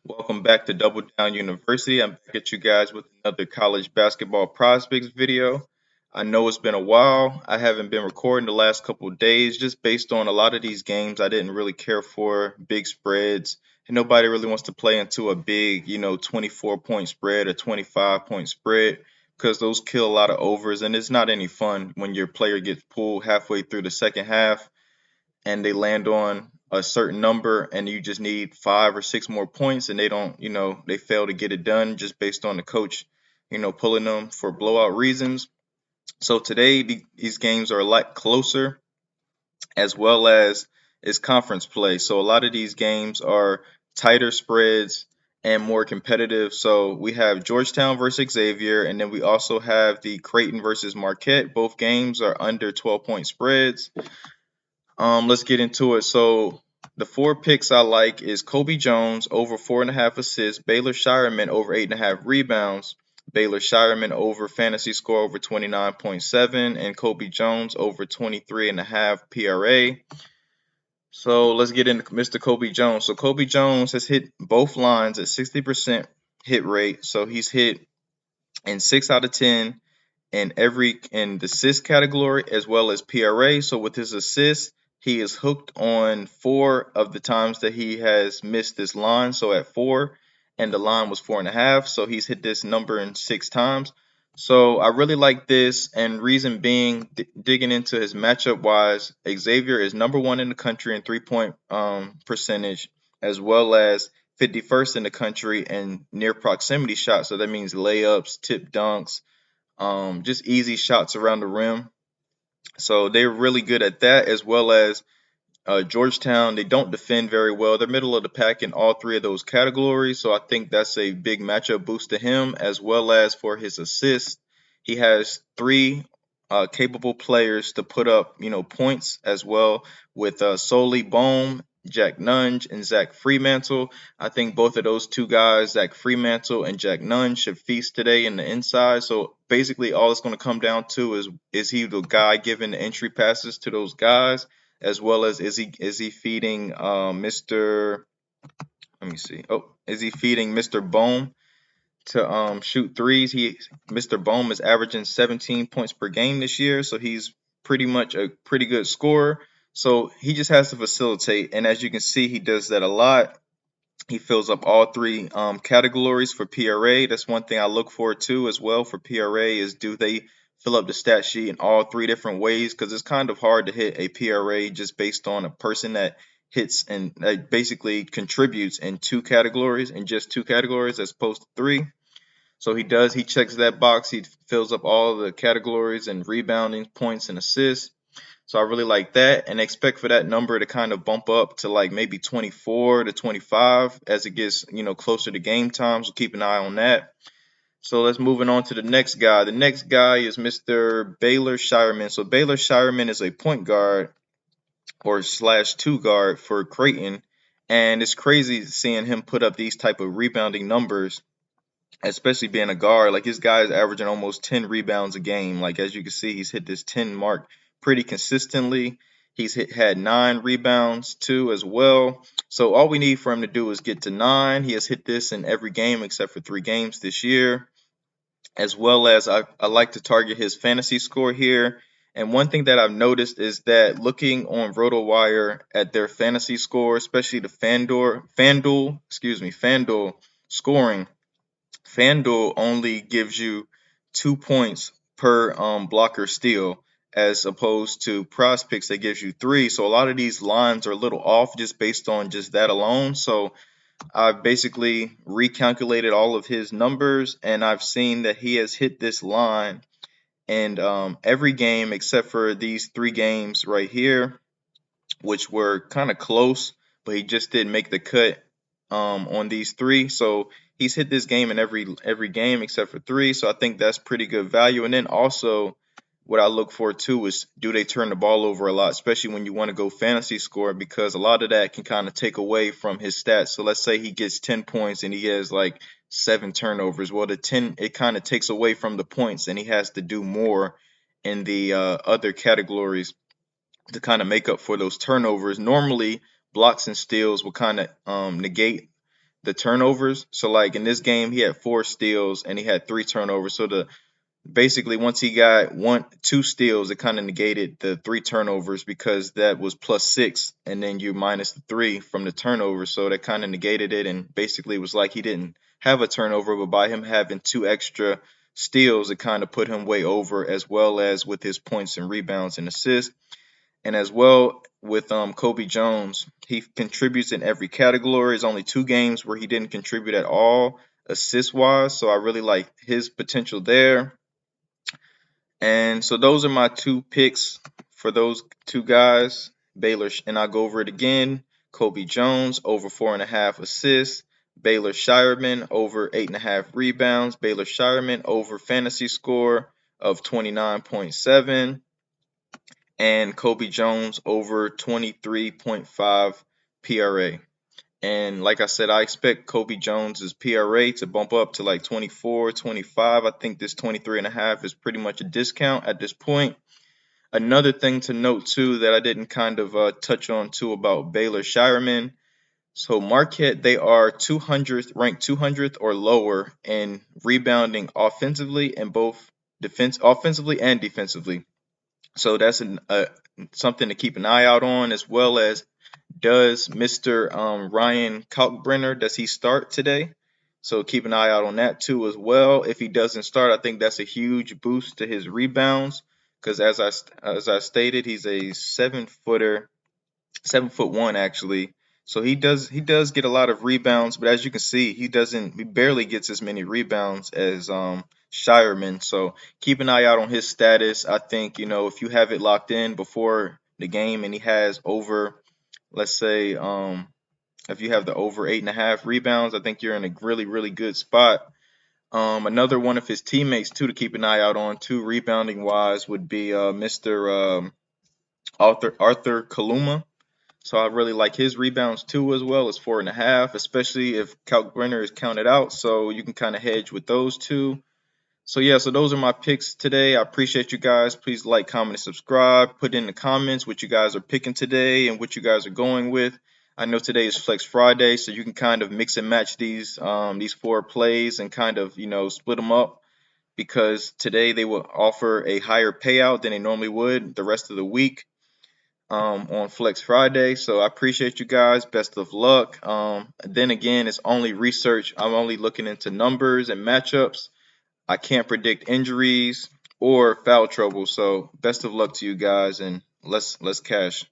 Welcome back to Double Down University. I'm back at you guys with another college basketball prospects video. I know it's been a while. I haven't been recording the last couple of days just based on a lot of these games I didn't really care for, big spreads, and nobody really wants to play into a big, 24-point spread or 25-point spread because those kill a lot of overs and it's not any fun when your player gets pulled halfway through the second half and they land on a certain number and you just need 5 or 6 more points and they don't, they fail to get it done just based on the coach, pulling them for blowout reasons. So today these games are a lot closer as well as is conference play. So a lot of these games are tighter spreads and more competitive. So we have Georgetown versus Xavier, and then we also have the Creighton versus Marquette. Both games are under 12-point spreads. Let's get into it. So the four picks I like is Kobe Jones over 4.5 assists, Baylor Shireman over 8.5 rebounds, Baylor Shireman over fantasy score over 29.7, and Kobe Jones over 23.5 PRA. So let's get into Mr. Kobe Jones. So Kobe Jones has hit both lines at 60% hit rate. So he's hit in 6 out of 10 in the assist category as well as PRA. So with his assists, he is hooked on 4 of the times that he has missed this line. So at 4, and the line was 4.5. So he's hit this number in 6 times. So I really like this, and reason being, digging into his matchup wise, Xavier is number 1 in the country in 3-point percentage, as well as 51st in the country in near proximity shots. So that means layups, tip dunks, just easy shots around the rim. So they're really good at that, as well as Georgetown. They don't defend very well. They're middle of the pack in all 3 of those categories. So I think that's a big matchup boost to him, as well as for his assists. He has 3 capable players to put up, points as well with Solely Bohm, Jack Nunge, and Zach Freemantle. I think both of those 2 guys, Zach Freemantle and Jack Nunge, should feast today in the inside. So basically, all it's going to come down to is he the guy giving the entry passes to those guys, as well as is he feeding Mr. Let me see. Oh, is he feeding Mr. Bohm to shoot threes? Mr. Bohm is averaging 17 points per game this year, so he's pretty much a pretty good scorer. So he just has to facilitate, and as you can see, he does that a lot. He fills up all 3 categories for PRA. That's one thing I look for too as well for PRA is do they fill up the stat sheet in all 3 different ways, because it's kind of hard to hit a PRA just based on a person that hits and basically contributes in 2 categories, in just 2 categories as opposed to 3. So he checks that box. He fills up all the categories and rebounding, points, and assists. So I really like that, and expect for that number to kind of bump up to like maybe 24 to 25 as it gets, closer to game time. So keep an eye on that. So let's moving on to the next guy. The next guy is Mr. Baylor Shireman. So Baylor Shireman is a point guard or slash 2 guard for Creighton, and it's crazy seeing him put up these type of rebounding numbers, especially being a guard. Like his guy is averaging almost 10 rebounds a game. Like as you can see, he's hit this 10 mark pretty consistently. Had 9 rebounds too as well. So all we need for him to do is get to 9. He has hit this in every game except for 3 games this year. As well as I like to target his fantasy score here. And one thing that I've noticed is that looking on RotoWire at their fantasy score, especially the FanDuel scoring, FanDuel only gives you 2 points per blocker steal, as opposed to Prizepicks that gives you 3. So a lot of these lines are a little off just based on just that alone. So I've basically recalculated all of his numbers, and I've seen that he has hit this line in every game except for these 3 games right here, which were kind of close, but he just didn't make the cut on these 3. So he's hit this game in every game except for 3. So I think that's pretty good value. And then also what I look for too is, do they turn the ball over a lot, especially when you want to go fantasy score, because a lot of that can kind of take away from his stats. So let's say he gets 10 points and he has like 7 turnovers. Well, the 10, it kind of takes away from the points, and he has to do more in the other categories to kind of make up for those turnovers. Normally, blocks and steals will kind of negate the turnovers. So like in this game, he had 4 steals and he had 3 turnovers. So the basically once he got 2 steals, it kind of negated the 3 turnovers because that was +6, and then you minus the 3 from the turnovers. So that kind of negated it, and basically it was like he didn't have a turnover, but by him having 2 extra steals, it kind of put him way over, as well as with his points and rebounds and assists. And as well with Kobe Jones, he contributes in every category. There's only 2 games where he didn't contribute at all assist wise, so I really like his potential there. And so those are my 2 picks for those 2 guys. Baylor, and I'll go over it again. Kobe Jones over 4.5 assists. Baylor Shireman over 8.5 rebounds. Baylor Shireman over fantasy score of 29.7. And Kobe Jones over 23.5 PRA. And like I said, I expect Kobe Jones's PRA to bump up to like 24, 25. I think this 23.5 is pretty much a discount at this point. Another thing to note too that I didn't kind of touch on too about Baylor Shireman. So Marquette, they are 200th, ranked 200th or lower in rebounding offensively and both offensively and defensively. So that's something to keep an eye out on, as well as does Mr. Ryan Kalkbrenner, does he start today? So keep an eye out on that too as well. If he doesn't start, I think that's a huge boost to his rebounds because as I stated, he's a 7-footer, 7'1" actually. So he does get a lot of rebounds, but as you can see, he barely gets as many rebounds as Shireman. So keep an eye out on his status. I think, if you have it locked in before the game and he has over, let's say, if you have the over 8.5 rebounds, I think you're in a really, really good spot. Another one of his teammates too to keep an eye out on too, rebounding wise, would be Mr. Arthur Kaluma. So I really like his rebounds too, as well as 4.5, especially if Kalkbrenner is counted out. So you can kind of hedge with those two. So yeah, so those are my picks today. I appreciate you guys. Please like, comment, and subscribe. Put in the comments what you guys are picking today and what you guys are going with. I know today is Flex Friday, so you can kind of mix and match these 4 plays and kind of split them up, because today they will offer a higher payout than they normally would the rest of the week on Flex Friday. So I appreciate you guys. Best of luck. Then again, it's only research. I'm only looking into numbers and matchups. I can't predict injuries or foul trouble. So best of luck to you guys, and let's cash.